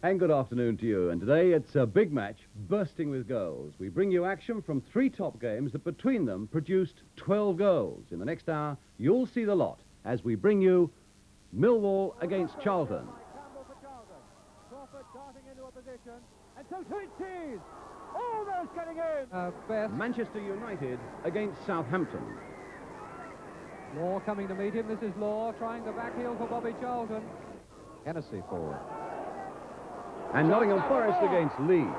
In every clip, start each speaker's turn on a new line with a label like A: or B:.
A: And good afternoon to you. And today it's a big match, bursting with goals. We bring you action from three top games that between them produced 12 goals. In the next hour, you'll see the lot as we bring you Millwall against Charlton.
B: Crawford darting into a position, and so to it is! Almost getting in!
A: Manchester United against Southampton.
B: Law coming to meet him. This is Law trying the back heel for Bobby Charlton. Hennessy forward.
A: And Nottingham Forest against Leeds.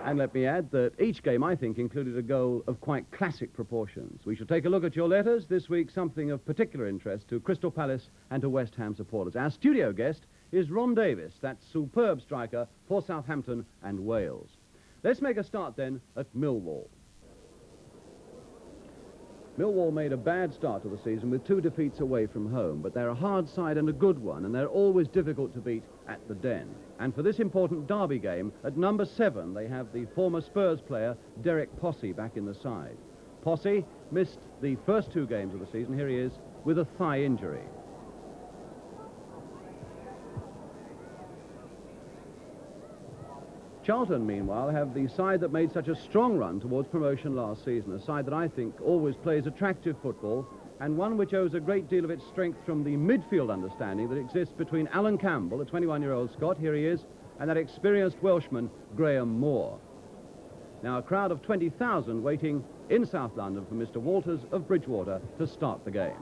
A: And let me add that each game, I think, included a goal of quite classic proportions. We shall take a look at your letters. This week, something of particular interest to Crystal Palace and to West Ham supporters. Our studio guest is Ron Davis, that superb striker for Southampton and Wales. Let's make a start then at Millwall. Millwall made a bad start to the season with 2 defeats away from home, but they're a hard side and a good one, and they're always difficult to beat at the Den. And for this important derby game, at number 7, they have the former Spurs player, Derek Posse, back in the side. Posse missed the first 2 games of the season. Here he is with a thigh injury. Charlton, meanwhile, have the side that made such a strong run towards promotion last season, a side that I think always plays attractive football, and one which owes a great deal of its strength from the midfield understanding that exists between Alan Campbell, a 21-year-old Scot, here he is, and that experienced Welshman, Graham Moore. Now, a crowd of 20,000 waiting in South London for Mr. Walters of Bridgewater to start the game.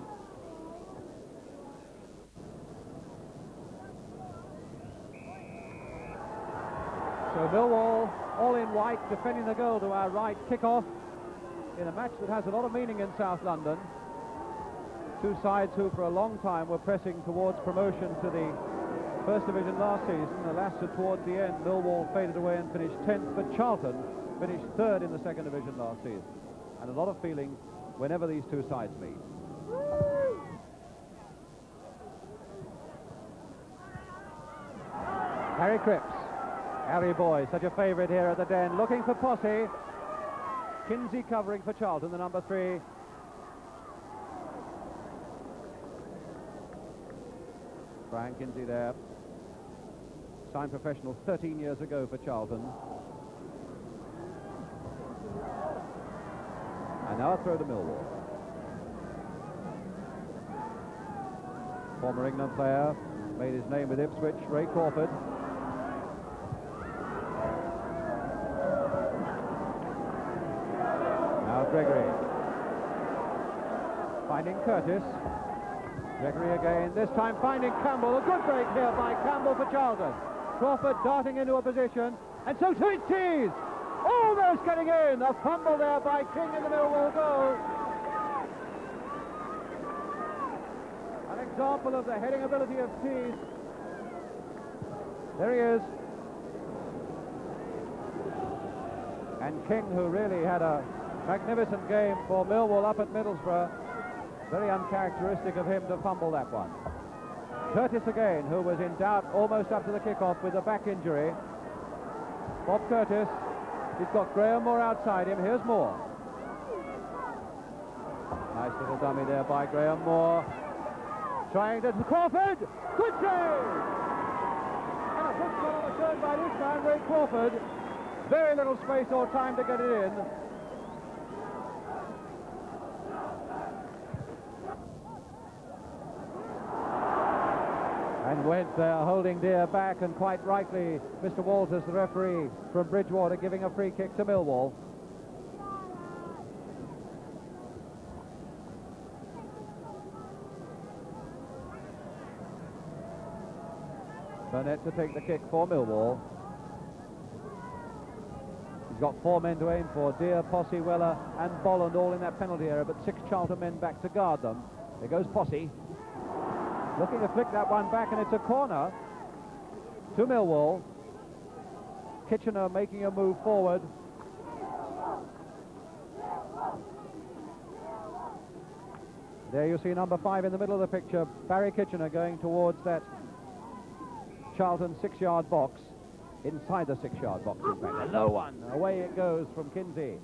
B: So Millwall, all in white, defending the goal to our right, kick-off in a match that has a lot of meaning in South London. 2 sides who for a long time were pressing towards promotion to the First Division last season. Alas, towards the end, Millwall faded away and finished 10th, but Charlton finished 3rd in the Second Division last season. And a lot of feeling whenever these 2 sides meet. Harry Cripps. Harry Boy, such a favourite here at the Den, looking for Posse. Kinsey covering for Charlton, the number 3. Brian Kinsey there. Signed professional 13 years ago for Charlton. And now a throw to Millwall. Former England player, made his name with Ipswich, Ray Crawford. Gregory finding Curtis. Gregory again, this time finding Campbell. A good break here by Campbell for Charlton. Crawford darting into a position, and so to it is! Almost getting in! A fumble there by King in the Millwall goal. An example of the heading ability of Tees. There he is. And King, who really had a magnificent game for Millwall up at Middlesbrough. Very uncharacteristic of him to fumble that one. Curtis again, who was in doubt almost up to the kick-off with a back injury. Bob Curtis. He's got Graham Moore outside him. Here's Moore. Nice little dummy there by Graham Moore. Trying to Crawford. Good save! And a good shot on the turn by this man, Ray Crawford. Very little space or time to get it in. And went there, holding dear back, and quite rightly, Mr. Walters, the referee from Bridgewater, giving a free kick to Millwall. Burnett to take the kick for Millwall. He's got 4 men to aim for, Deere, Posse, Weller and Bolland all in that penalty area, but 6 Charlton men back to guard them. There goes Posse. Looking to flick that one back, and it's a corner to Millwall. Kitchener making a move forward. There you see number 5 in the middle of the picture, Barry Kitchener, going towards that Charlton 6-yard box. Inside the 6-yard box, in fact. A low one. Away it goes from Kinsey.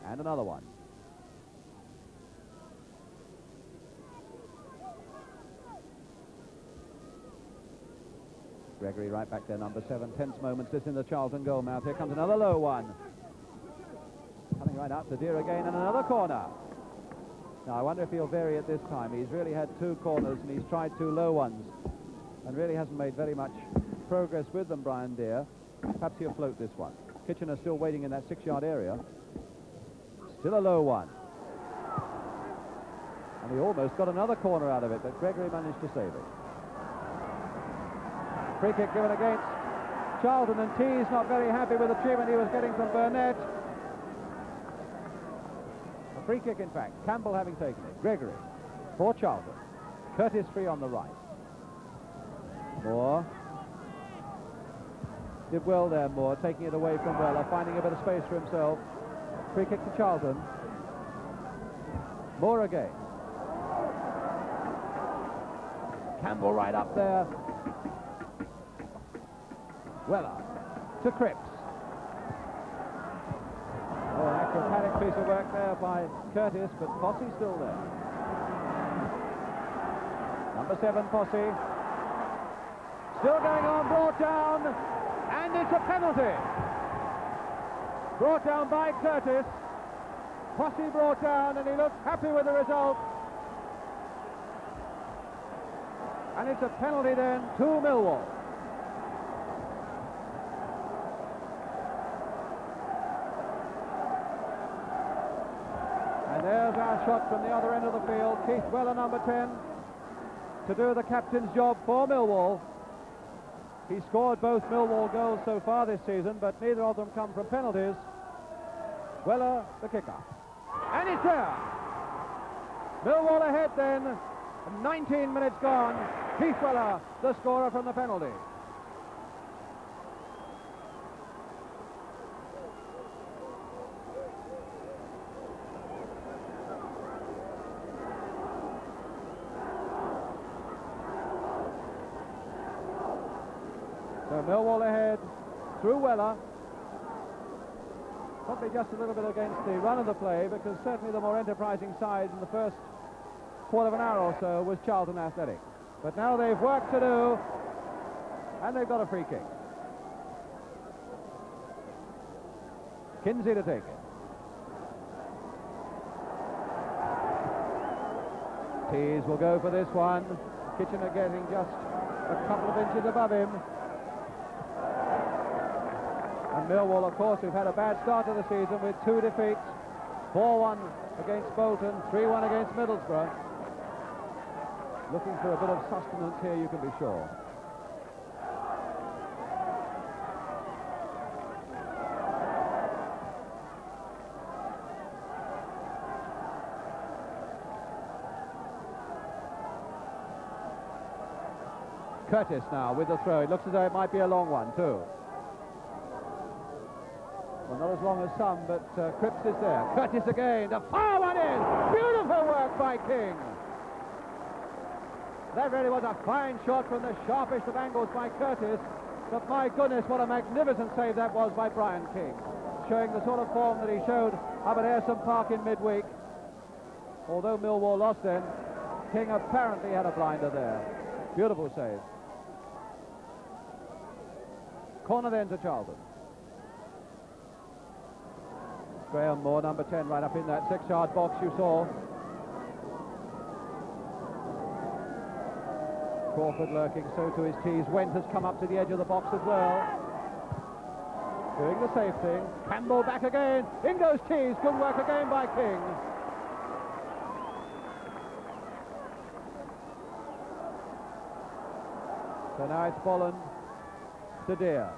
B: And another one. Gregory right back there, number 7. Tense moments, this in the Charlton goal mouth. Here comes another low one. Coming right out to Deer again, and another corner. Now, I wonder if he'll vary it this time. He's really had 2 corners, and he's tried 2 low ones, and really hasn't made very much progress with them, Brian Deer. Perhaps he'll float this one. Kitchener still waiting in that 6-yard area. Still a low one. And he almost got another corner out of it, but Gregory managed to save it. Free kick given against Charlton, and Tees not very happy with the treatment he was getting from Burnett. A free kick, in fact. Campbell having taken it. Gregory for Charlton. Curtis free on the right. Moore. Did well there, Moore, taking it away from Weller, finding a bit of space for himself. Free kick to Charlton. Moore again. Campbell right up there. Weller to Cripps. Oh, an acrobatic piece of work there by Curtis, but Posse still there. Number 7, Posse. Still going on, brought down, and it's a penalty. Brought down by Curtis. Posse brought down, and he looks happy with the result. And it's a penalty then to Millwall. And there's our shot from the other end of the field. Keith Weller, number 10, to do the captain's job for Millwall. He scored both Millwall goals so far this season, but neither of them come from penalties. Weller, the kicker. And it's there. Millwall ahead then. 19 minutes gone. Keith Weller, the scorer from the penalty. So Millwall ahead through Weller. Probably just a little bit against the run of the play, because certainly the more enterprising side in the first quarter of an hour or so was Charlton Athletic. But now they've work to do, and they've got a free kick. Kinsey to take it. Tees will go for this one. Kitchener getting just a couple of inches above him. And Millwall, of course, who've had a bad start to the season with 2 defeats. 4-1 against Bolton, 3-1 against Middlesbrough. Looking for a bit of sustenance here, you can be sure. Curtis now with the throw. It looks as though it might be a long one, too. Well, not as long as some, but Cripps is there. Curtis again. The far one in. Beautiful work by King. That really was a fine shot from the sharpest of angles by Curtis. But my goodness, what a magnificent save that was by Brian King. Showing the sort of form that he showed up at Ayrsham Park in midweek. Although Millwall lost then, King apparently had a blinder there. Beautiful save. Corner then to Charlton. Graham Moore, number 10, right up in that 6-yard box you saw. Crawford lurking, so to his Tees. Went has come up to the edge of the box as well. Doing the safe thing. Campbell back again. In goes Tees. Good work again by King. So now it's Bolland to Deer.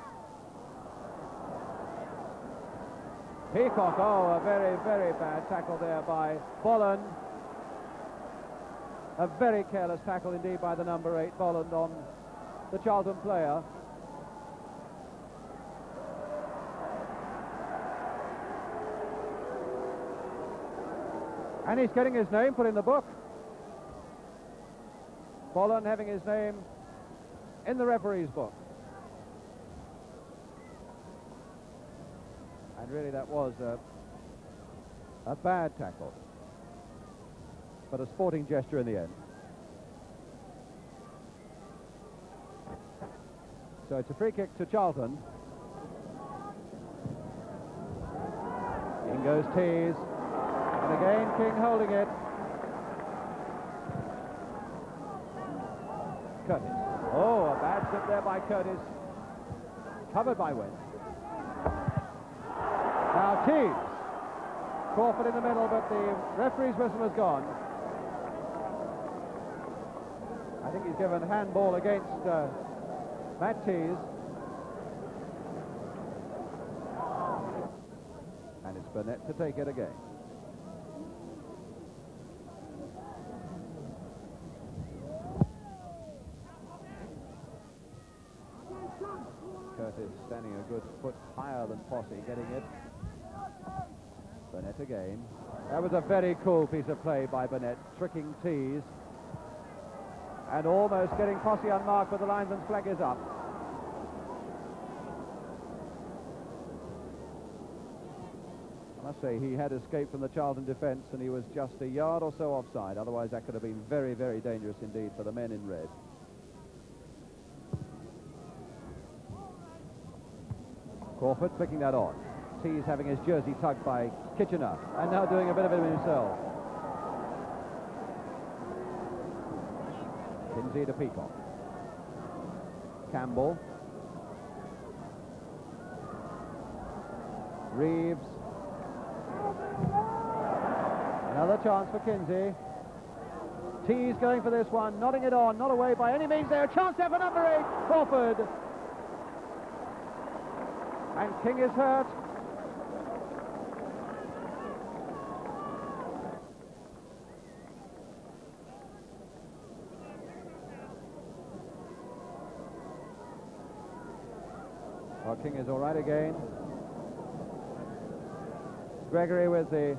B: Peacock, oh, a very, very bad tackle there by Bolland. A very careless tackle indeed by the number 8, Bolland, on the Charlton player. And he's getting his name put in the book. Bolland having his name in the referee's book. And really that was a bad tackle, but a sporting gesture in the end. So it's a free kick to Charlton. In goes Tees. And again, King holding it. Curtis. Oh, a bad slip there by Curtis. Covered by Wentz. Now Tees. Crawford in the middle, but the referee's whistle has gone. I think he's given handball against Matt Tees. And it's Burnett to take it again. Curtis standing a good foot higher than Posse, getting it. Burnett again. That was a very cool piece of play by Burnett, tricking Tees. And almost getting Posse unmarked, but the linesman's flag is up. I must say, he had escaped from the Charlton defence, and he was just a yard or so offside. Otherwise, that could have been very, very dangerous indeed for the men in red. Crawford flicking that on. Tees having his jersey tugged by Kitchener, and now doing a bit of it himself. Kinsey to Peacock. Campbell. Reeves. Another chance for Kinsey. Tees going for this one, nodding it on, not away by any means there. A chance there for number 8, Crawford. And King is hurt. Well, King is all right again. Gregory with the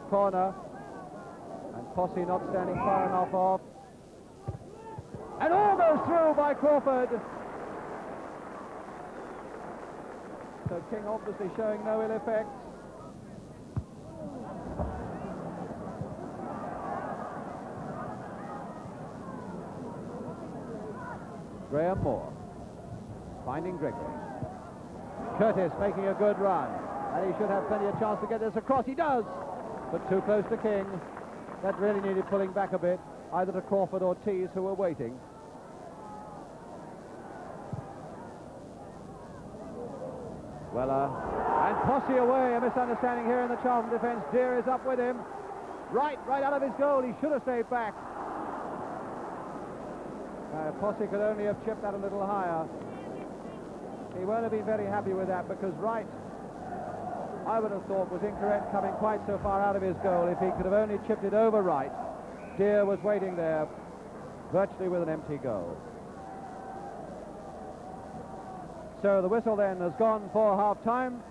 B: corner. And Posse not standing far enough off. And almost through by Crawford. So King obviously showing no ill effects. Graham Moore finding Gregory. Curtis making a good run, and he should have plenty of chance to get this across. He does, but too close to King. That really needed pulling back a bit, either to Crawford or Tees, who were waiting. Weller and Posse away. A misunderstanding here in the Charlton defence. Deere is up with him. Right out of his goal. He should have stayed back. Posse could only have chipped that a little higher. He won't have been very happy with that, because Wright, I would have thought, was incorrect coming quite so far out of his goal. If he could have only chipped it over Wright. Deere was waiting there, virtually with an empty goal. So the whistle then has gone for half-time,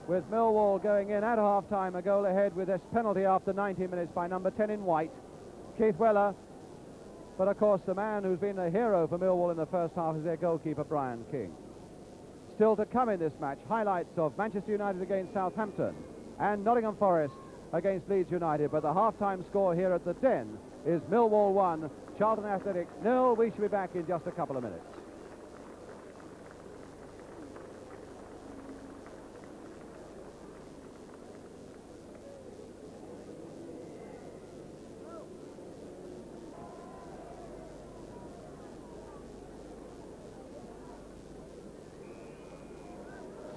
B: with Millwall going in at half-time, a goal ahead with this penalty after 90 minutes by number 10 in white, Keith Weller. But of course the man who's been a hero for Millwall in the first half is their goalkeeper, Brian King. Still to come in this match, highlights of Manchester United against Southampton and Nottingham Forest against Leeds United. But the half-time score here at the Den is Millwall 1, Charlton Athletic 0. We shall be back in just a couple of minutes.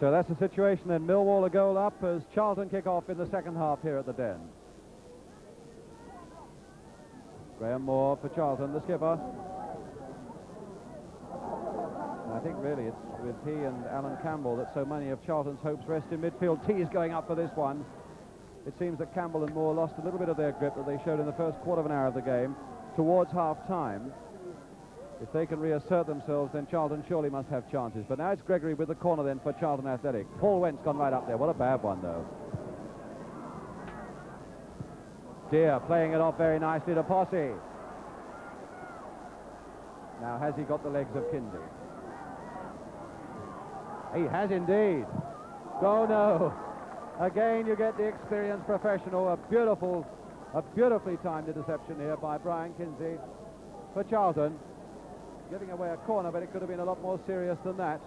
B: So that's the situation then. Millwall a goal up as Charlton kick off in the second half here at the Den. Graham Moore for Charlton, the skipper. And I think really it's with he and Alan Campbell that so many of Charlton's hopes rest in midfield. Tees going up for this one. It seems that Campbell and Moore lost a little bit of their grip that they showed in the first quarter of an hour of the game towards half-time. If they can reassert themselves, then Charlton surely must have chances. But now it's Gregory with the corner then for Charlton Athletic. Paul Wentz gone right up there. What a bad one, though. Deere playing it off very nicely to Posse. Now, has he got the legs of Kinsey? He has indeed. Oh, no. Again, you get the experienced professional. A beautifully timed interception here by Brian Kinsey for Charlton. giving away a corner, but it could have been a lot more serious than that.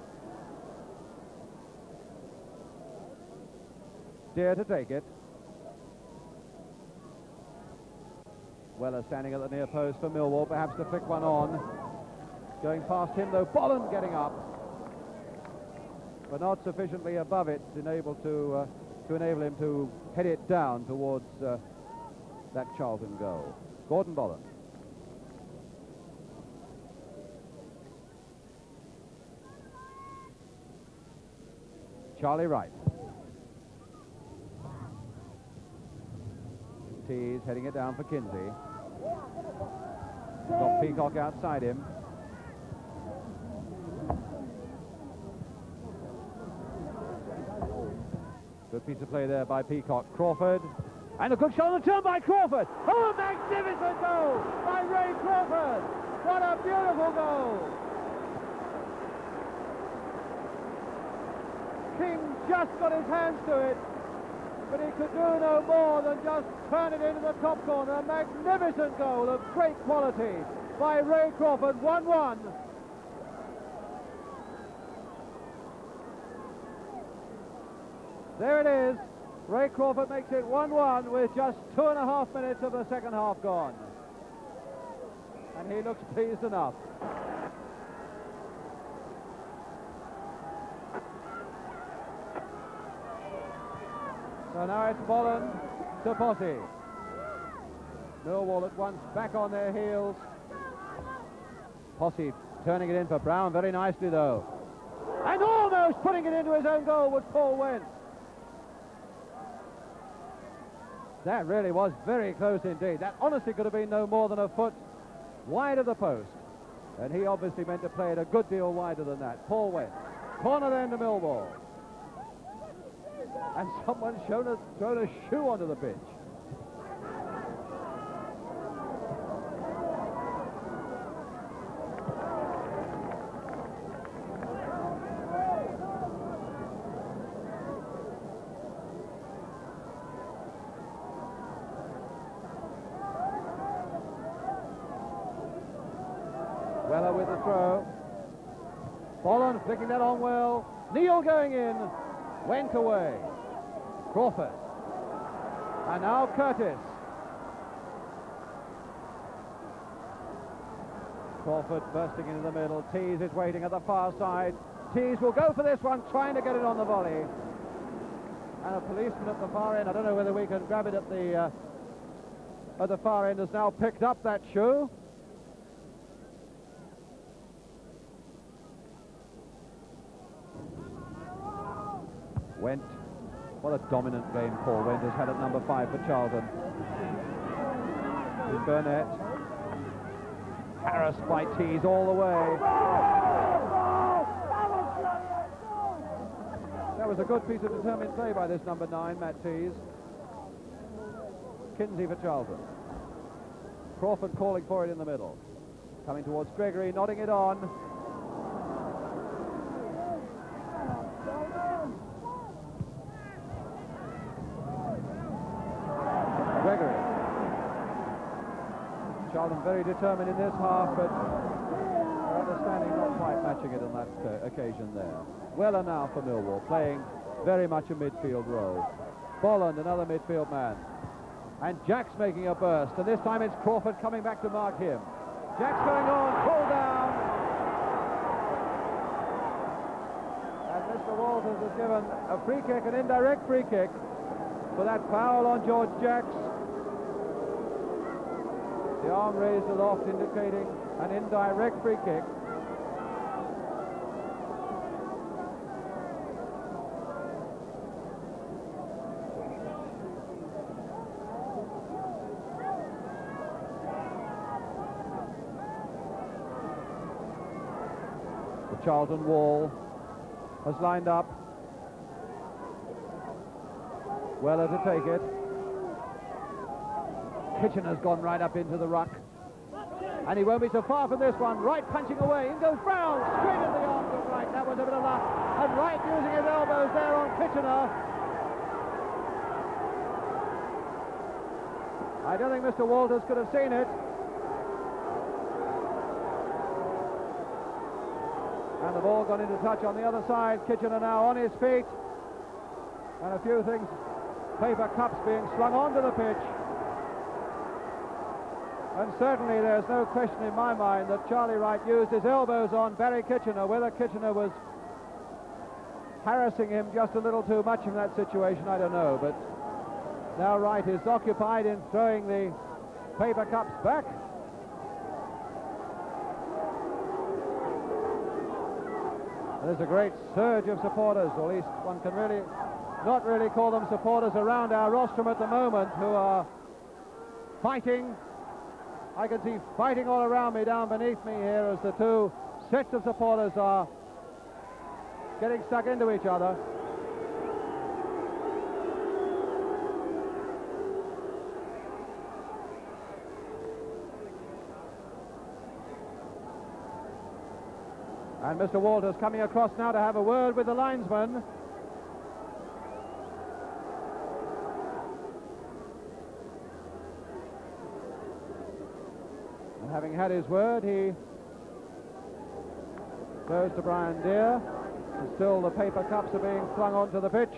B: Dear to take it. Weller standing at the near post for Millwall, perhaps to flick one on. Going past him though, Bolland getting up, but not sufficiently above it to enable him to head it down towards that Charlton goal. Gordon Bolland. Charlie Wright. Tees heading it down for Kinsey. Got Peacock outside him. Good piece of play there by Peacock. Crawford. And a good shot on the turn by Crawford. Oh, a magnificent goal by Ray Crawford. What a beautiful goal. King just got his hands to it, but he could do no more than just turn it into the top corner. A magnificent goal of great quality by Ray Crawford. 1-1. There it is. Ray Crawford makes it 1-1 with just 2.5 minutes of the second half gone. And he looks pleased enough. So now it's Bolland to Posse. Millwall at once back on their heels. Posse turning it in for Brown very nicely though. And almost putting it into his own goal was Paul Went. That really was very close indeed. That honestly could have been no more than a foot wide of the post. And he obviously meant to play it a good deal wider than that. Paul Went. Corner then to Millwall. And someone's thrown a shoe onto the pitch. Weller with the throw. Bolland flicking that on well. Neal going in. Went away. Crawford. And now Curtis. Crawford bursting into the middle. Tees is waiting at the far side. Tees will go for this one, trying to get it on the volley. And a policeman at the far end, I don't know whether we can grab it at the far end, has now picked up that shoe. Went. What a dominant game Paul Went has had at number 5 for Charlton. With Burnett. Harassed by Tees all the way. That was a good piece of determined play by this number 9, Matt Tees. Kinsey for Charlton. Crawford calling for it in the middle. Coming towards Gregory, nodding it on. Charlton very determined in this half, but understanding not quite matching it on that occasion there. Weller now for Millwall, playing very much a midfield role. Bolland, another midfield man. And Jack's making a burst, and this time it's Crawford coming back to mark him. Jack's going on, pulled down. And Mr. Walters has given a free kick, an indirect free kick, for that foul on George Jacks. The arm raised aloft indicating an indirect free kick. The Charlton wall has lined up. Weller to take it. Kitchener's gone right up into the ruck. And he won't be so far from this one. Wright punching away. In goes Brown. Straight in the arms of Wright. That was a bit of luck. And Wright using his elbows there on Kitchener. I don't think Mr. Walters could have seen it. the ball gone into touch on the other side. Kitchener now on his feet. And a few things, paper cups being slung onto the pitch. And certainly there's no question in my mind that Charlie Wright used his elbows on Barry Kitchener. Whether Kitchener was harassing him just a little too much in that situation, I don't know. But now Wright is occupied in throwing the paper cups back. And there's a great surge of supporters, or at least one can really not really call them supporters, around our rostrum at the moment, who are fighting. I can see fighting all around me down beneath me here as the two sets of supporters are getting stuck into each other. And Mr. Walters coming across now to have a word with the linesman. And having had his word, he goes to Brian Deere. And still the paper cups are being flung onto the pitch.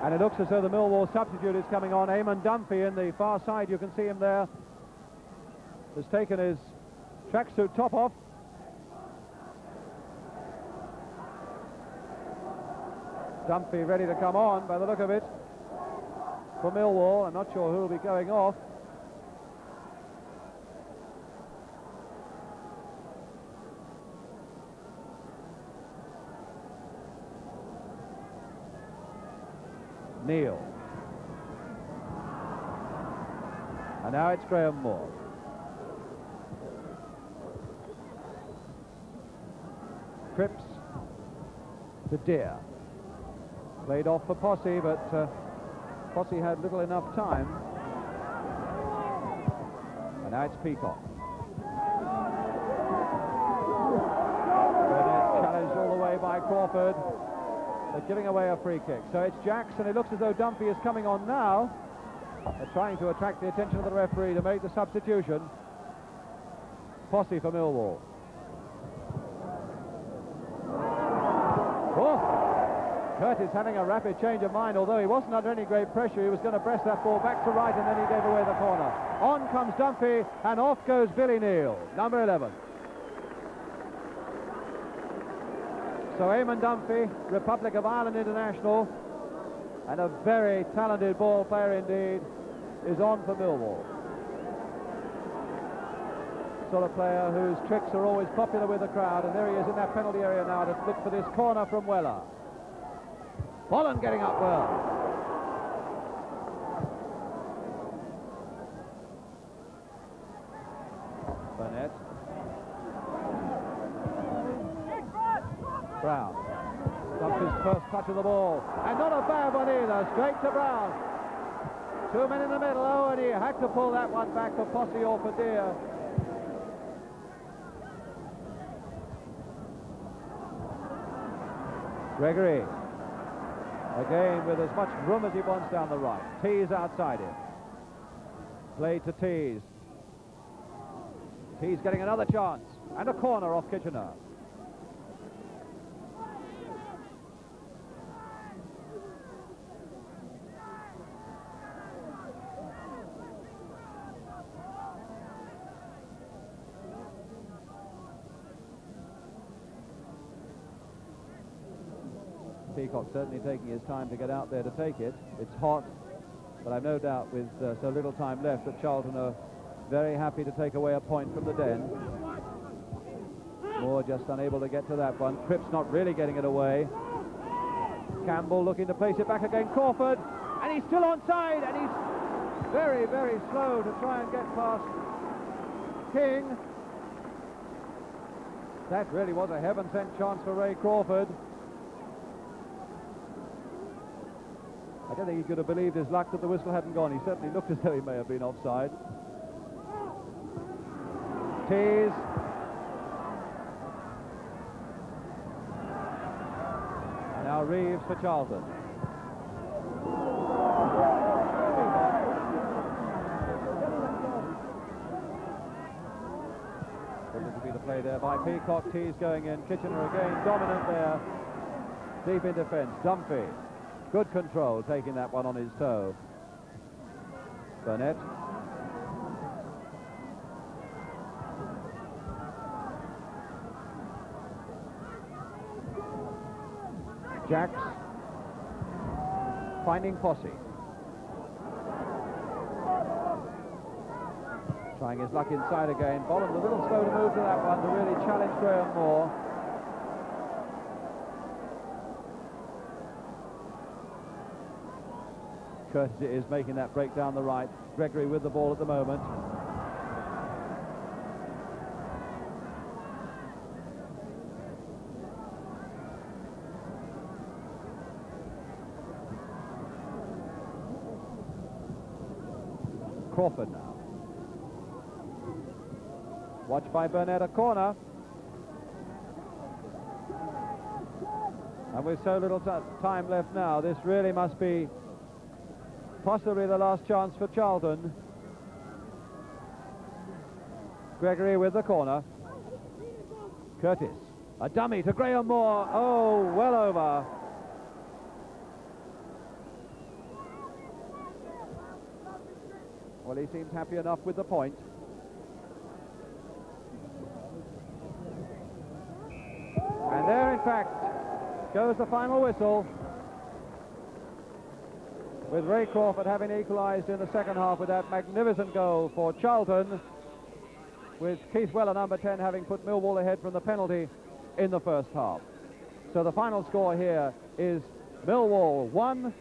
B: And it looks as though the Millwall substitute is coming on. Eamon Dunphy in the far side, you can see him there, has taken his tracksuit top off. Dunphy ready to come on by the look of it for Millwall. I'm not sure who will be going off. Neil. And now it's Graham Moore. Cripps to Deere. Played off for Posse, but Posse had little enough time. And now it's Peacock. Burnett challenged all the way by Crawford. They're giving away a free kick. So it's Jackson. It looks as though Dunphy is coming on now. They're trying to attract the attention of the referee to make the substitution. Posse for Millwall. Oh! Curtis having a rapid change of mind, although he wasn't under any great pressure. He was going to press that ball back to right, and then he gave away the corner. On comes Dunphy, and off goes Billy Neal, number 11. So Eamon Dunphy, Republic of Ireland international, and a very talented ball player indeed, is on for Millwall. Sort of player whose tricks are always popular with the crowd, and there he is in that penalty area now to look for this corner from Weller. Bolland getting up well. Burnett. Brown. Dunphy's first touch of the ball, and not a bad one either, straight to Brown. Two men in the middle, oh, and he had to pull that one back for Posse or for Deere. Gregory, again with as much room as he wants down the right. Tees outside him. Played to Tees. Tees getting another chance, and a corner off Kitchener. Peacock certainly taking his time to get out there to take it. It's hot, but I've no doubt with so little time left that Charlton are very happy to take away a point from the Den. Moore just unable to get to that one. Cripps not really getting it away. Campbell looking to place it back again. Crawford, and he's still onside, and he's very, very slow to try and get past King. That really was a heaven-sent chance for Ray Crawford. I don't think he could have believed his luck that the whistle hadn't gone. He certainly looked as though he may have been offside. Tees. And now Reeves for Charlton. play there by Peacock. Tees going in. Kitchener again dominant there. Deep in defence. Dumphy. Good control, taking that one on his toe. Burnett. Jacks. Finding Posse. Trying his luck inside again. Bolland's a little slow to move to that one to really challenge Graham Moore. Curtis is making that break down the right. Gregory with the ball at the moment. Crawford now. Watched by Burnett, a corner. And with so little time left now, this really must be possibly the last chance for Charlton. Gregory with the corner. Curtis. A dummy to Graham Moore. Oh, well over. Well, he seems happy enough with the point. And there, in fact, goes the final whistle, with Ray Crawford having equalised in the second half with that magnificent goal for Charlton, with Keith Weller, number 10, having put Millwall ahead from the penalty in the first half. So the final score here is Millwall 1,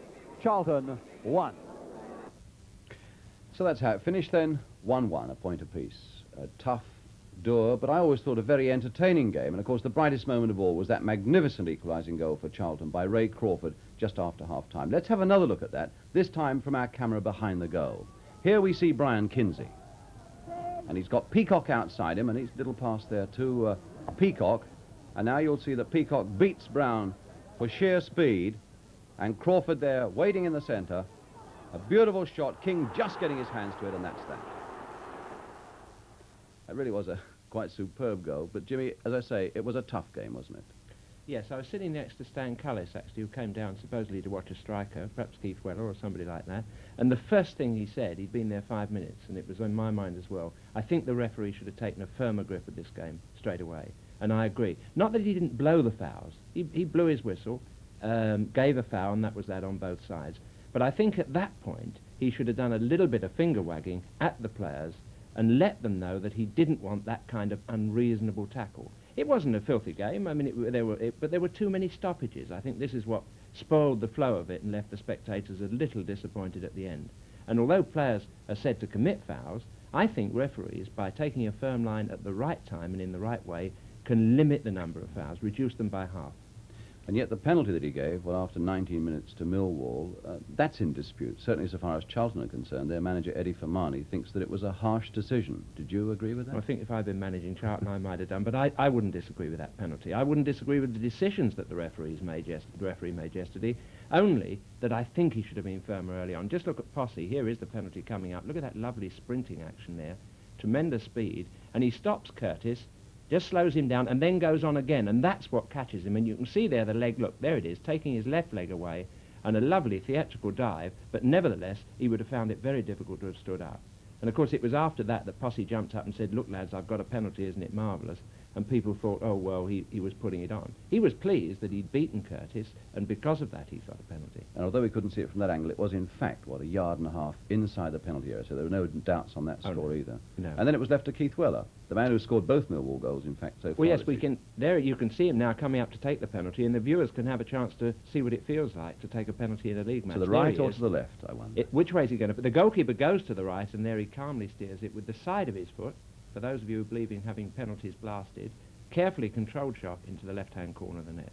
B: Charlton 1.
A: So that's how it finished then, 1-1, a point apiece. A tough, dour, but I always thought a very entertaining game. And of course the brightest moment of all was that magnificent equalising goal for Charlton by Ray Crawford just after half-time. Let's have another look at that, this time from our camera behind the goal. Here we see Brian Kinsey. And he's got Peacock outside him, and he's a little pass there to Peacock. And now you'll see that Peacock beats Brown for sheer speed, and Crawford there waiting in the centre. A beautiful shot, King just getting his hands to it, and that's that. It really was a quite superb goal, but Jimmy, as I say, it was a tough game, wasn't it?
C: Yes, I was sitting next to Stan Cullis, actually, who came down supposedly to watch a striker, perhaps Keith Weller or somebody like that, and the first thing he said, he'd been there 5 minutes, and it was on my mind as well, I think the referee should have taken a firmer grip of this game straight away, and I agree. Not that he didn't blow the fouls, he blew his whistle, gave a foul, and that was that on both sides, but I think at that point he should have done a little bit of finger wagging at the players and let them know that he didn't want that kind of unreasonable tackle. It wasn't a filthy game, I mean, but there were too many stoppages. I think this is what spoiled the flow of it and left the spectators a little disappointed at the end. And although players are said to commit fouls, I think referees, by taking a firm line at the right time and in the right way, can limit the number of fouls, reduce them by half.
A: And yet the penalty that he gave, well, after 19 minutes to Millwall, that's in dispute. Certainly so far as Charlton are concerned, their manager Eddie Fermani thinks that it was a harsh decision. Did you agree with that?
C: Well, I think if I'd been managing Charlton, I might have done, but I wouldn't disagree with that penalty. I wouldn't disagree with the decisions that the referee made yesterday, only that I think he should have been firmer early on. Just look at Posse. Here is the penalty coming up. Look at that lovely sprinting action there. Tremendous speed. And he stops Curtis, just slows him down, and then goes on again, and that's what catches him. And you can see there the leg, look, there it is, taking his left leg away, and a lovely theatrical dive, but nevertheless, he would have found it very difficult to have stood up. And of course, it was after that that Posse jumped up and said, look, lads, I've got a penalty, isn't it marvellous? And people thought, oh, well, he was putting it on. He was pleased that he'd beaten Curtis, and because of that, he got a penalty.
A: And although we couldn't see it from that angle, it was in fact, what, a yard and a half inside the penalty area, so there were no doubts on that score either.
C: No.
A: And then it was left to Keith Weller, the man who scored both Millwall goals, in fact, so far.
C: Well, yes, we can. There you can see him now coming up to take the penalty, and the viewers can have a chance to see what it feels like to take a penalty in a league match.
A: To the right or to the left, I wonder?
C: Which way is he going to... The goalkeeper goes to the right, and there he calmly steers it with the side of his foot. For those of you who believe in having penalties blasted, carefully controlled shot into the left-hand corner of the net.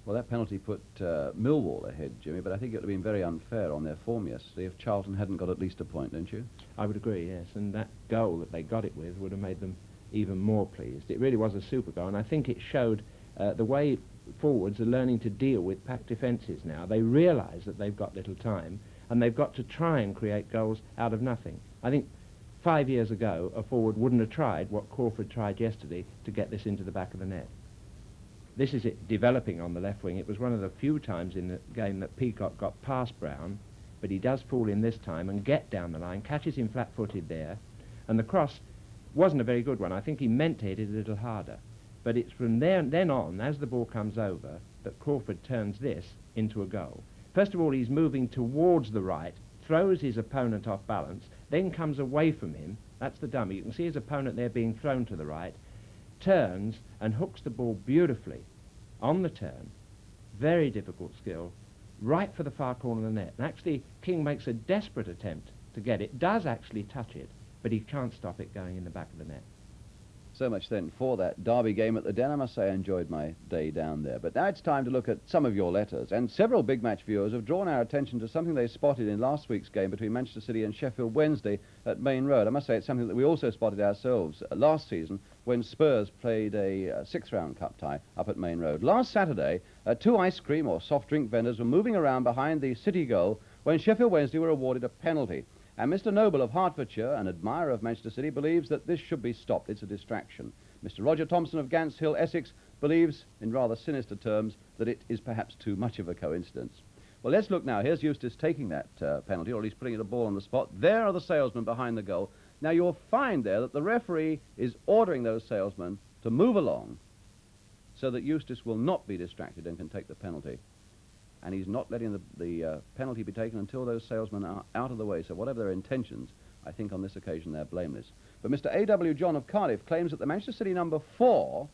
A: Well, that penalty put Millwall ahead, Jimmy, but I think it would have been very unfair on their form yesterday if Charlton hadn't got at least a point, don't you?
C: I would agree, yes, and that goal that they got it with would have made them even more pleased. It really was a super goal, and I think it showed the way forwards are learning to deal with packed defences now. They realise that they've got little time, and they've got to try and create goals out of nothing. I think 5 years ago, a forward wouldn't have tried what Crawford tried yesterday to get this into the back of the net. This is it developing on the left wing. It was one of the few times in the game that Peacock got past Brown, but he does fall in this time and get down the line, catches him flat-footed there, and the cross wasn't a very good one. I think he meant to hit it a little harder. But it's from then on, as the ball comes over, that Crawford turns this into a goal. First of all, he's moving towards the right, throws his opponent off balance, then comes away from him. That's the dummy. You can see his opponent there being thrown to the right, turns and hooks the ball beautifully on the turn. Very difficult skill, right for the far corner of the net. And actually, King makes a desperate attempt to get it, does actually touch it, but he can't stop it going in the back of the net.
A: So much then for that derby game at the Den. I must say I enjoyed my day down there. But now it's time to look at some of your letters. And several big match viewers have drawn our attention to something they spotted in last week's game between Manchester City and Sheffield Wednesday at Main Road. I must say it's something that we also spotted ourselves last season when Spurs played a sixth-round cup tie up at Main Road. Last Saturday, two ice cream or soft drink vendors were moving around behind the City goal when Sheffield Wednesday were awarded a penalty. And Mr. Noble of Hertfordshire, an admirer of Manchester City, believes that this should be stopped. It's a distraction. Mr. Roger Thompson of Gants Hill, Essex, believes, in rather sinister terms, that it is perhaps too much of a coincidence. Well, let's look now. Here's Eustace taking that penalty, or at least putting the ball on the spot. There are the salesmen behind the goal. Now, you'll find there that the referee is ordering those salesmen to move along so that Eustace will not be distracted and can take the penalty. And he's not letting the penalty be taken until those salesmen are out of the way. So whatever their intentions, I think on this occasion they're blameless. But Mr. A.W. John of Cardiff claims that the Manchester City number 4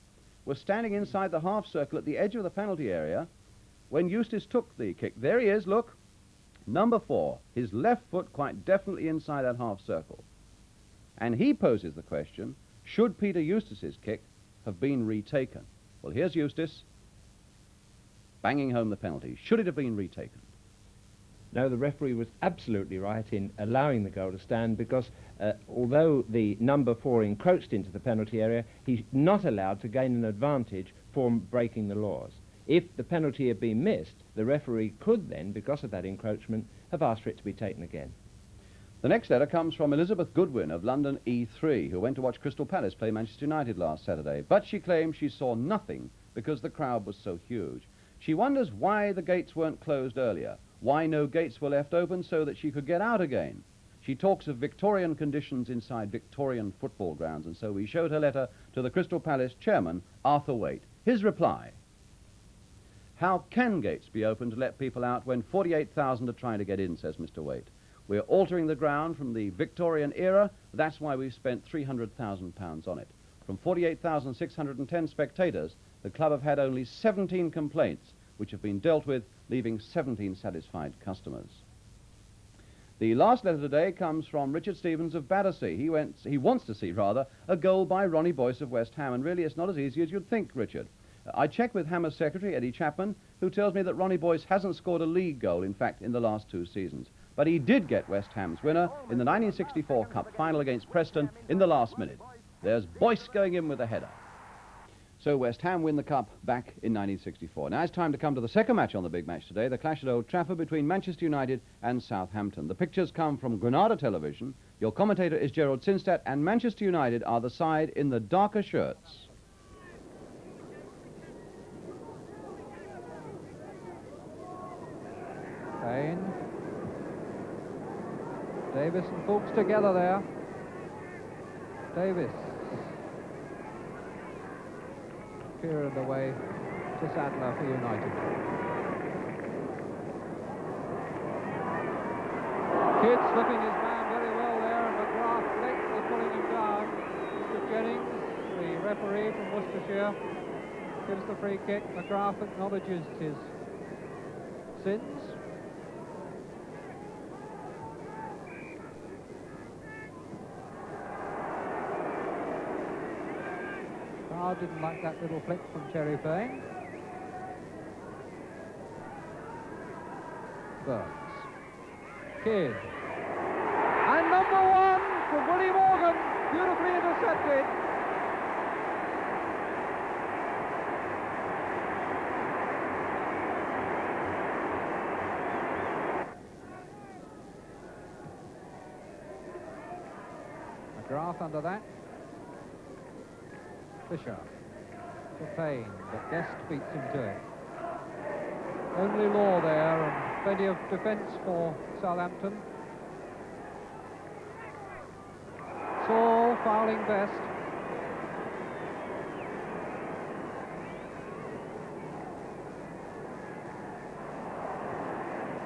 A: was standing inside the half circle at the edge of the penalty area when Eustace took the kick. There he is, look. Number 4, his left foot quite definitely inside that half circle. And he poses the question, should Peter Eustace's kick have been retaken? Well, here's Eustace banging home the penalty. Should it have been retaken?
C: No, the referee was absolutely right in allowing the goal to stand because although the number 4 encroached into the penalty area, he's not allowed to gain an advantage for breaking the laws. If the penalty had been missed, the referee could then, because of that encroachment, have asked for it to be taken again.
A: The next letter comes from Elizabeth Goodwin of London E3, who went to watch Crystal Palace play Manchester United last Saturday. But she claims she saw nothing because the crowd was so huge. She wonders why the gates weren't closed earlier, why no gates were left open so that she could get out again. She talks of Victorian conditions inside Victorian football grounds, and so we showed her letter to the Crystal Palace chairman, Arthur Waite. His reply: how can gates be open to let people out when 48,000 are trying to get in, says Mr. Waite. We're altering the ground from the Victorian era. That's why we've spent £300,000 on it. From 48,610 spectators, the club have had only 17 complaints, which have been dealt with, leaving 17 satisfied customers. The last letter today comes from Richard Stevens of Battersea. He wants to see, rather, a goal by Ronnie Boyce of West Ham, and really it's not as easy as you'd think, Richard. I checked with Hammer's secretary, Eddie Chapman, who tells me that Ronnie Boyce hasn't scored a league goal, in fact, in the last 2 seasons. But he did get West Ham's winner in the 1964 Cup final against Preston in the last minute. There's Boyce going in with a header. So West Ham win the Cup back in 1964. Now it's time to come to the second match on the big match today, the clash at Old Trafford between Manchester United and Southampton. The pictures come from Granada Television. Your commentator is Gerald Sinstadt, and Manchester United are the side in the darker shirts.
B: Kane. Davis and Fuchs together there. Davis. Clear the way to Sadler for United. Kidd slipping his man very well there, and McGrath lately pulling him down. Mr. Jennings, the referee from Worcestershire, gives the free kick. McGrath acknowledges his sins. Didn't like that little flick from Cherry Payne. Burns. Kidd. And number 1 from Willie Morgan, beautifully intercepted. McGrath under that. Fisher to Payne, but Guest beats him to it. Only Law there, and plenty of defence for Southampton. Saul fouling Best.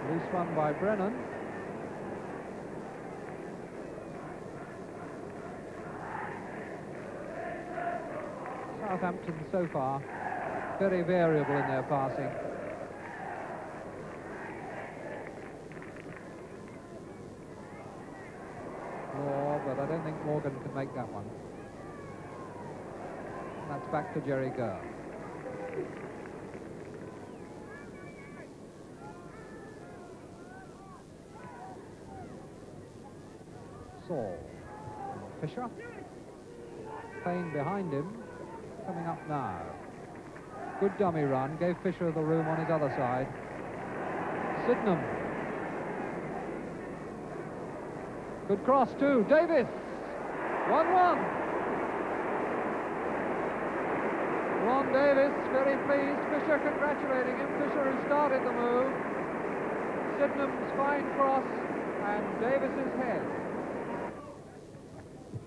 B: Loose one by Brennan. Southampton so far very variable in their passing. Law, but I don't think Morgan can make that one. That's back to Jerry Kerr. Saul. Fisher. Payne behind him. Coming up now. Good dummy run. Gave Fisher the room on his other side. Sydenham. Good cross too. Davis. 1-1. Ron Davis very pleased. Fisher congratulating him. Fisher who started the move. Sydenham's fine cross and Davis's head.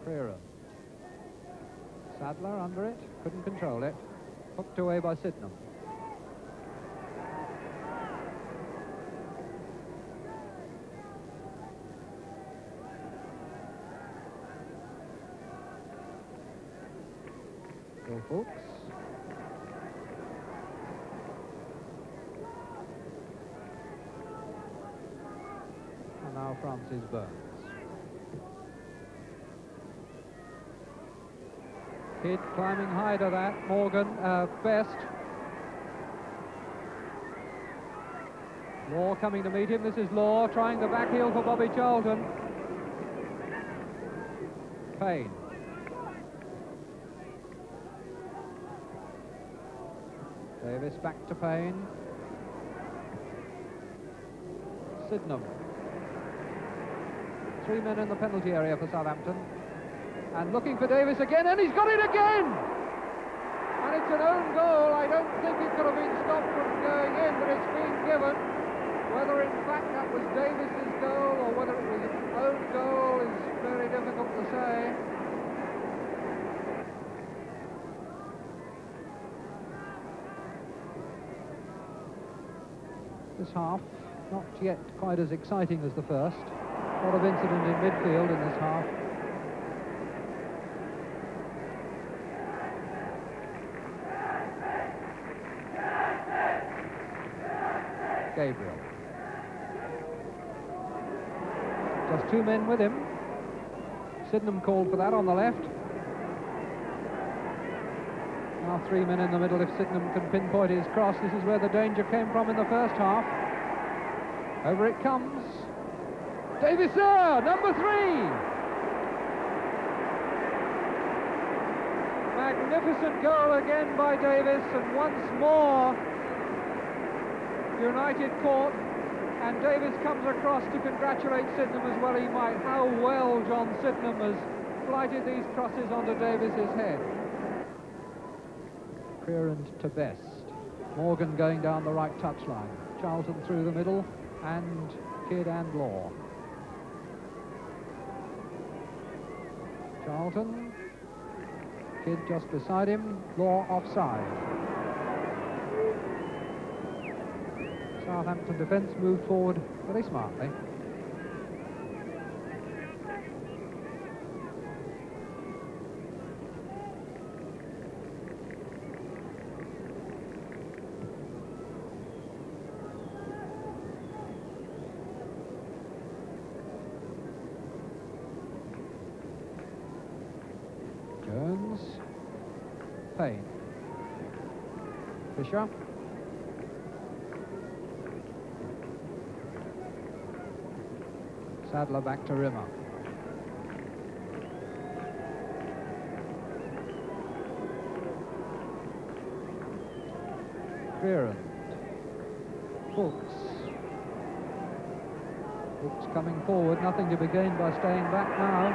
B: Freeran. Sadler under it, couldn't control it. Hooked away by Sydenham. Bill Fuchs. And now Francis Burns. Kidd climbing high to that. Morgan, Best. Law coming to meet him. This is Law trying the back heel for Bobby Charlton. Payne. Davis back to Payne. Sydenham. 3 men in the penalty area for Southampton. And looking for Davis again, and he's got it again! And it's an own goal. I don't think it could have been stopped from going in, but it's been given. Whether in fact that was Davis's goal or whether it was an own goal is very difficult to say. This half, not yet quite as exciting as the first. A lot of incident in midfield in this half. Gabriel. Just 2 men with him. Sydenham called for that on the left. Now 3 men in the middle if Sydenham can pinpoint his cross. This is where the danger came from in the first half. Over it comes. Davis there, number 3. Magnificent goal again by Davis, and once more United caught, and Davis comes across to congratulate Sydenham as well he might. How well John Sydenham has flighted these crosses onto Davis's head. Freeran to Best. Morgan going down the right touchline. Charlton through the middle, and Kidd and Law. Charlton. Kidd just beside him. Law offside. Southampton defence moved forward very smartly. Jones. Payne. Fisher. Sadler back to Rimmer. Freeran. Fuchs. Fuchs coming forward, nothing to be gained by staying back now.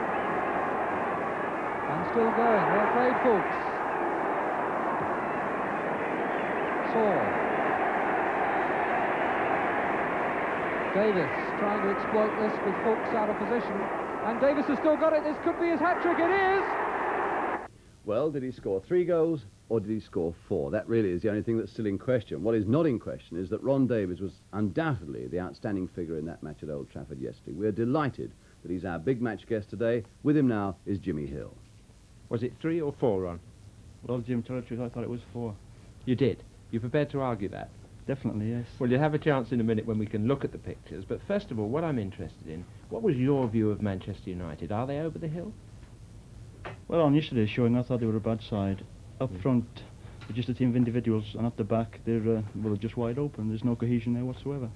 B: And still going. Well played, Fuchs. Saul. Davis trying to exploit this with Fuchs out of position. And Davis has still got it. This could be his hat-trick. It is!
A: Well, did he score 3 goals or did he score 4? That really is the only thing that's still in question. What is not in question is that Ron Davies was undoubtedly the outstanding figure in that match at Old Trafford yesterday. We're delighted that he's our big match guest today. With him now is Jimmy Hill.
C: Was it 3 or 4, Ron?
D: Well, Jim, to tell the truth, I thought it was 4.
C: You did? You're prepared to argue that?
D: Definitely, yes.
C: Well, you'll have a chance in a minute when we can look at the pictures. But first of all, what I'm interested in, what was your view of Manchester United? Are they over the hill?
D: Well, on yesterday's showing, I thought they were a bad side. Up front, they're just a team of individuals, and at the back, they're just wide open. There's no cohesion there whatsoever.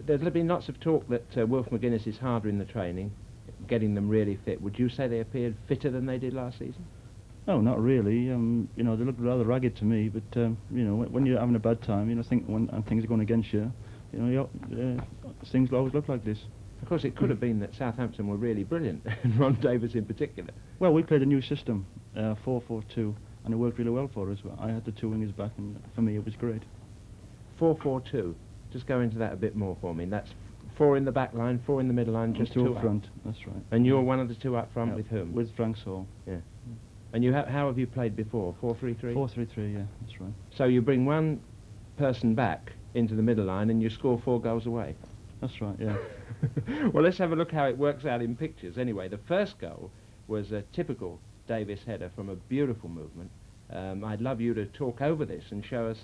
C: There's been lots of talk that Wolf McGuinness is harder in the training, getting them really fit. Would you say they appeared fitter than they did last season?
D: No, not really. You know, they look rather ragged to me, but, you know, when you're having a bad time, you know, when things are going against you, you know, things always look like this.
C: Of course, it could have been that Southampton were really brilliant, and Ron Davies in particular.
D: Well, we played a new system, 4-4-2, and it worked really well for us. I had the 2 wingers back, and for me it was great.
C: 4-4-2. Just go into that a bit more for me. That's 4 in the back line, 4 in the middle line, just 2
D: up front. That's right.
C: And you're one of the 2 up front,
D: yeah,
C: with whom?
D: With Frank Saul.
C: Yeah. And you how have you played before? 4-3-3?
D: 4-3-3, yeah, that's right.
C: So you bring one person back into the middle line and you score 4 goals away.
D: That's right, yeah.
C: Well, let's have a look how it works out in pictures. Anyway, the first goal was a typical Davies header from a beautiful movement. I'd love you to talk over this and show us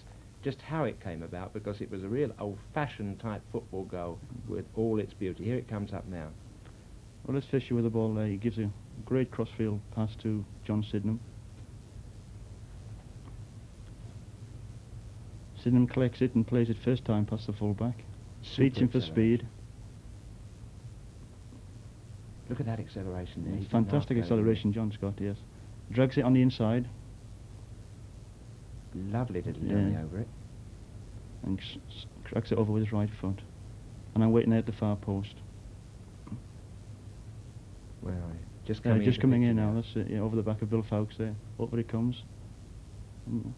C: just how it came about, because it was a real old-fashioned type football goal with all its beauty. Here it comes up now.
D: Well, let's Fisher with the ball there. He gives a great crossfield pass to John Sydenham. Sydenham collects it and plays it first time past the full-back. Beats him for speed.
C: Look at that acceleration there.
D: It's fantastic acceleration John's got, yes. Drags it on the inside.
C: Lovely little dummy over it.
D: And cracks it over with his right foot. And I'm waiting there at the far post.
C: Where are you? Just coming
D: in now, that's it, yeah, over the back of Bill Fowkes there. Over it comes. And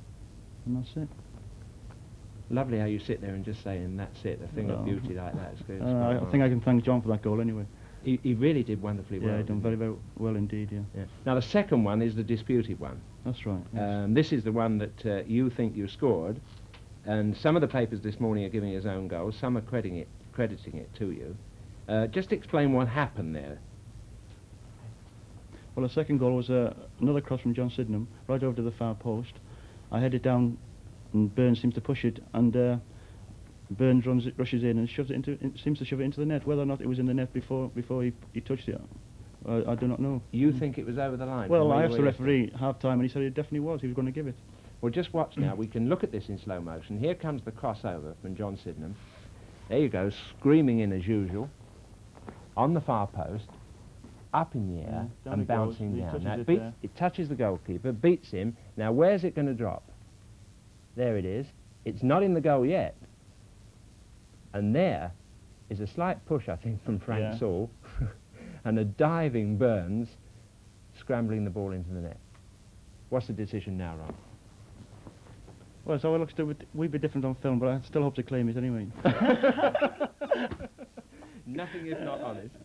D: that's it.
C: Lovely how you sit there and just say, and that's it, a thing of beauty like that. It's good.
D: I think I can thank John for that goal anyway.
C: He really did wonderfully well.
D: Yeah, he done very, very well indeed, yeah.
C: Now, the second one is the disputed one.
D: That's right, yes.
C: This is the one that you think you scored, and some of the papers this morning are giving his own goal, some are crediting it to you. Just explain what happened there.
D: Well, the second goal was another cross from John Sydenham, right over to the far post. I head it down, and Burns seems to push it, and Burns rushes in and seems to shove it into the net. Whether or not it was in the net before he touched it, I do not know.
C: You think it was over the line?
D: Well, I asked the referee half-time, and he said it definitely was. He was going to give it.
C: Well, just watch now. We can look at this in slow motion. Here comes the crossover from John Sydenham. There you go, screaming in as usual, on the far post, up in the air, and bouncing down. Now, it touches the goalkeeper, beats him. Now, where's it going to drop? There it is. It's not in the goal yet. And there is a slight push, I think, from Frank Saul, and a diving Burns scrambling the ball into the net. What's the decision now, Ron?
D: Well, so it looks a wee bit different on film, but I still hope to claim it anyway.
C: Nothing if not honest.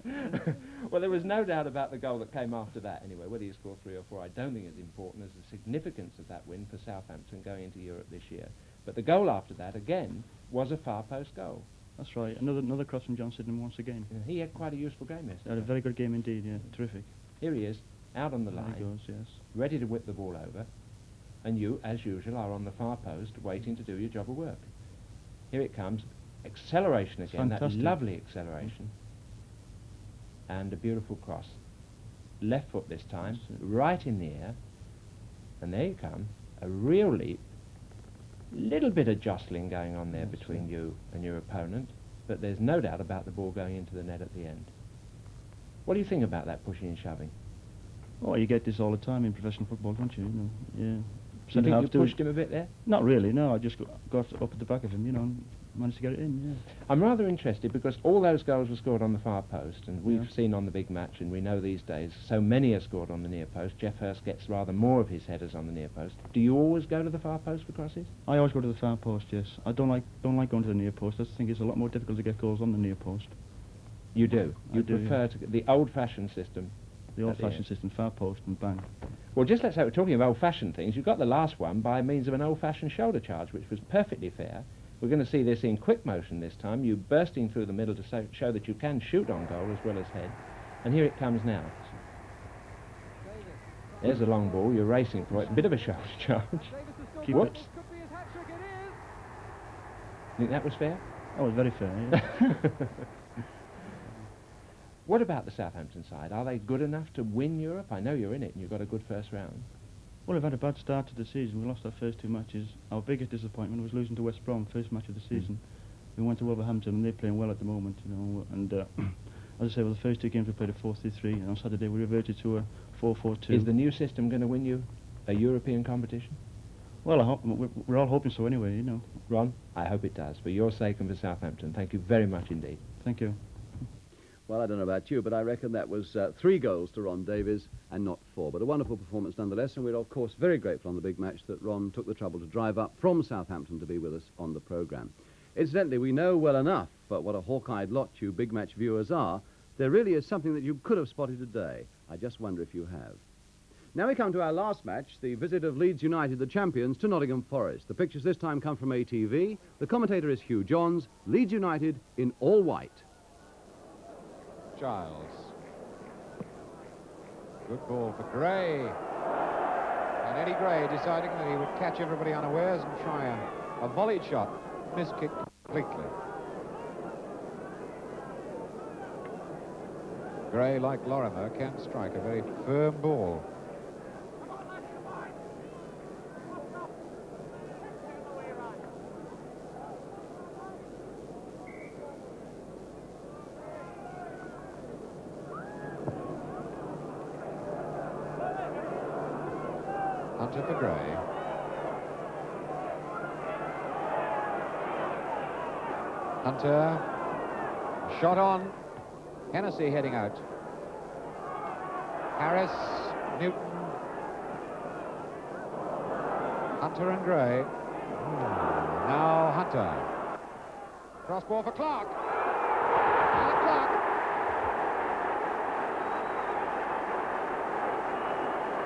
C: Well, there was no doubt about the goal that came after that anyway. Whether you score 3 or 4, I don't think it's important as the significance of that win for Southampton going into Europe this year. But the goal after that, again, was a far post goal.
D: That's right. Another cross from John Sydenham once again.
C: He had quite a useful game yesterday.
D: Had a very good game indeed, yeah. Terrific.
C: Here he is, out on the line.
D: There he goes, yes.
C: Ready to whip the ball over. And you, as usual, are on the far post waiting to do your job of work. Here it comes. Acceleration again,
D: fantastic.
C: That lovely acceleration. And a beautiful cross. Left foot this time, right in the air. And there you come, a real leap. Little bit of jostling going on there between you and your opponent, but there's no doubt about the ball going into the net at the end. What do you think about that pushing and shoving?
D: Oh, you get this all the time in professional football, don't you? Yeah.
C: Do you think you pushed him a bit there?
D: Not really, no. I just got up at the back of him, you know, and managed to get it in, yeah.
C: I'm rather interested because all those goals were scored on the far post, and we've seen on the big match, and we know these days so many are scored on the near post. Jeff Hurst gets rather more of his headers on the near post. Do you always go to the far post for crosses?
D: I always go to the far post, yes. I don't like going to the near post. I think it's a lot more difficult to get goals on the near post.
C: You do? You prefer
D: yeah.
C: to the old-fashioned system?
D: The old-fashioned system, far post and bang.
C: Well, just let's say we're talking of old-fashioned things. You got the last one by means of an old-fashioned shoulder charge, which was perfectly fair. We're going to see this in quick motion this time, you bursting through the middle to show that you can shoot on goal as well as head. And here it comes now. There's a long ball, you're racing for it. Bit of a shoulder charge. Whoops. Think that was fair?
D: That was very fair, yeah.
C: What about the Southampton side? Are they good enough to win Europe? I know you're in it and you've got a good first round.
D: Well, we've had a bad start to the season. We lost our first 2 matches. Our biggest disappointment was losing to West Brom, first match of the season. We went to Wolverhampton and they're playing well at the moment, you know. And as I say, well, the first 2 games we played a 4-3-3, and on Saturday we reverted to a 4-4-2.
C: Is the new system going to win you a European competition?
D: Well, I hope, we're all hoping so anyway, you know.
C: Ron, I hope it does. For your sake and for Southampton, thank you very much indeed.
D: Thank you.
A: Well, I don't know about you, but I reckon that was 3 goals to Ron Davies and not 4. But a wonderful performance nonetheless, and we're, of course, very grateful on the big match that Ron took the trouble to drive up from Southampton to be with us on the programme. Incidentally, we know well enough what a hawk-eyed lot you big match viewers are. There really is something that you could have spotted today. I just wonder if you have. Now we come to our last match, the visit of Leeds United, the champions, to Nottingham Forest. The pictures this time come from ATV. The commentator is Hugh Johns. Leeds United in all white.
E: Giles. Good ball for Gray. And Eddie Gray deciding that he would catch everybody unawares and try a volleyed shot. Miskick completely. Gray, like Lorimer, can strike a very firm ball. Hunter for Gray. Hunter, shot on. Hennessy heading out. Harris, Newton. Hunter and Gray. Now Hunter. Cross ball for Clark. Alan Clark.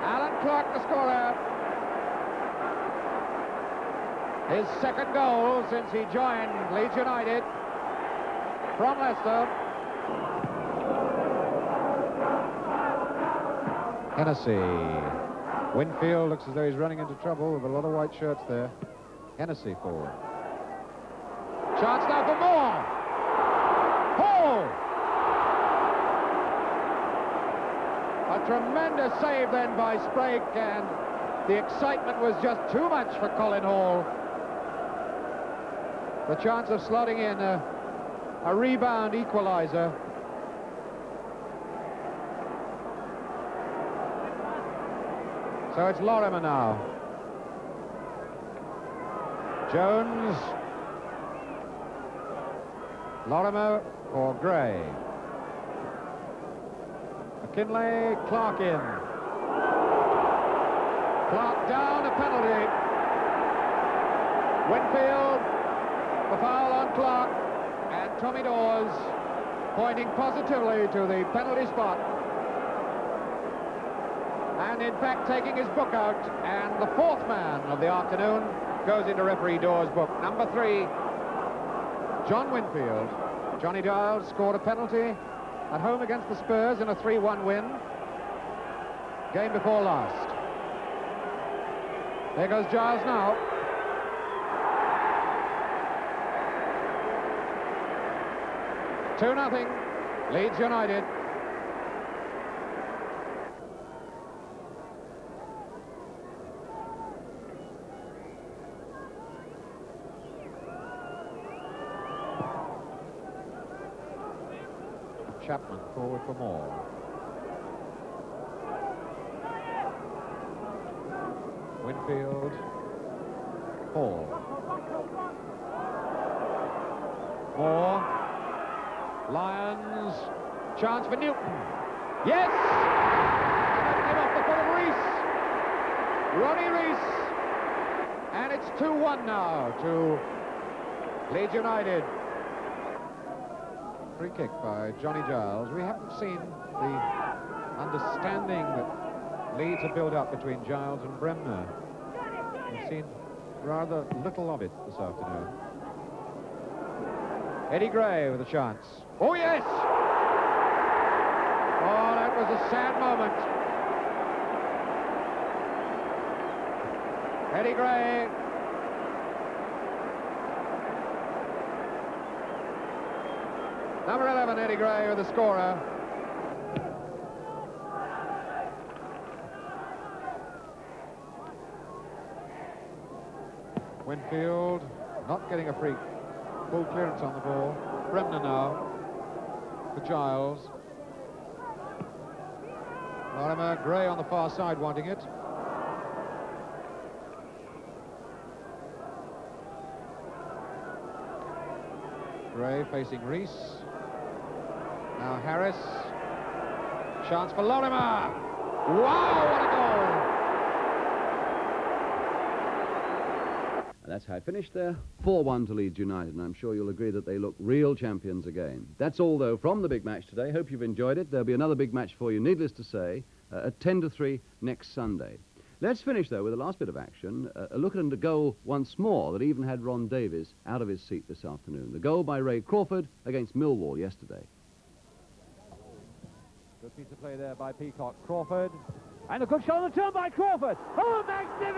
E: Alan Clark, the scorer. His second goal since he joined Leeds United from Leicester. Hennessy. Winfield looks as though he's running into trouble with a lot of white shirts there. Hennessy forward. Chance now for Moore. Hall. A tremendous save then by Sprague, and the excitement was just too much for Colin Hall. The chance of slotting in a rebound equaliser. So it's Lorimer now. Jones. Lorimer or Gray. McKinlay, Clark in. Clark down, a penalty. Winfield, the foul on Clark, and Tommy Dawes pointing positively to the penalty spot. And in fact taking his book out, and the 4th man of the afternoon goes into referee Dawes' book. Number 3, John Winfield. Johnny Giles scored a penalty at home against the Spurs in a 3-1 win. Game before last. There goes Giles now. Two-0, Leeds United. Chapman forward for Moore. Winfield Winfield. Hall. Moore. Lyons. Chance for Newton. Yes! Doesn't give off the foot of Rees. Ronnie Rees. And it's 2-1 now to Leeds United. Free kick by Johnny Giles. We haven't seen the understanding that Leeds have built up between Giles and Bremner. We've seen rather little of it this afternoon. Eddie Gray with a chance. Oh, yes! Oh, that was a sad moment. Eddie Gray. Number 11, Eddie Gray with the scorer. Winfield not getting a free full clearance on the ball. Bremner now for Giles. Lorimer, Gray on the far side wanting it. Gray facing Rees. Now Harris. Chance for Lorimer. Wow, what a goal!
A: And that's how it finished there. 4-1 to Leeds United, and I'm sure you'll agree that they look real champions again. That's all, though, from the big match today. Hope you've enjoyed it. There'll be another big match for you, needless to say, at 10-3 next Sunday. Let's finish, though, with the last bit of action. A look at a goal once more that even had Ron Davies out of his seat this afternoon. The goal by Ray Crawford against Millwall yesterday.
B: Good piece of play there by Peacock. Crawford. And a good shot on the turn by Crawford. Oh, magnificent!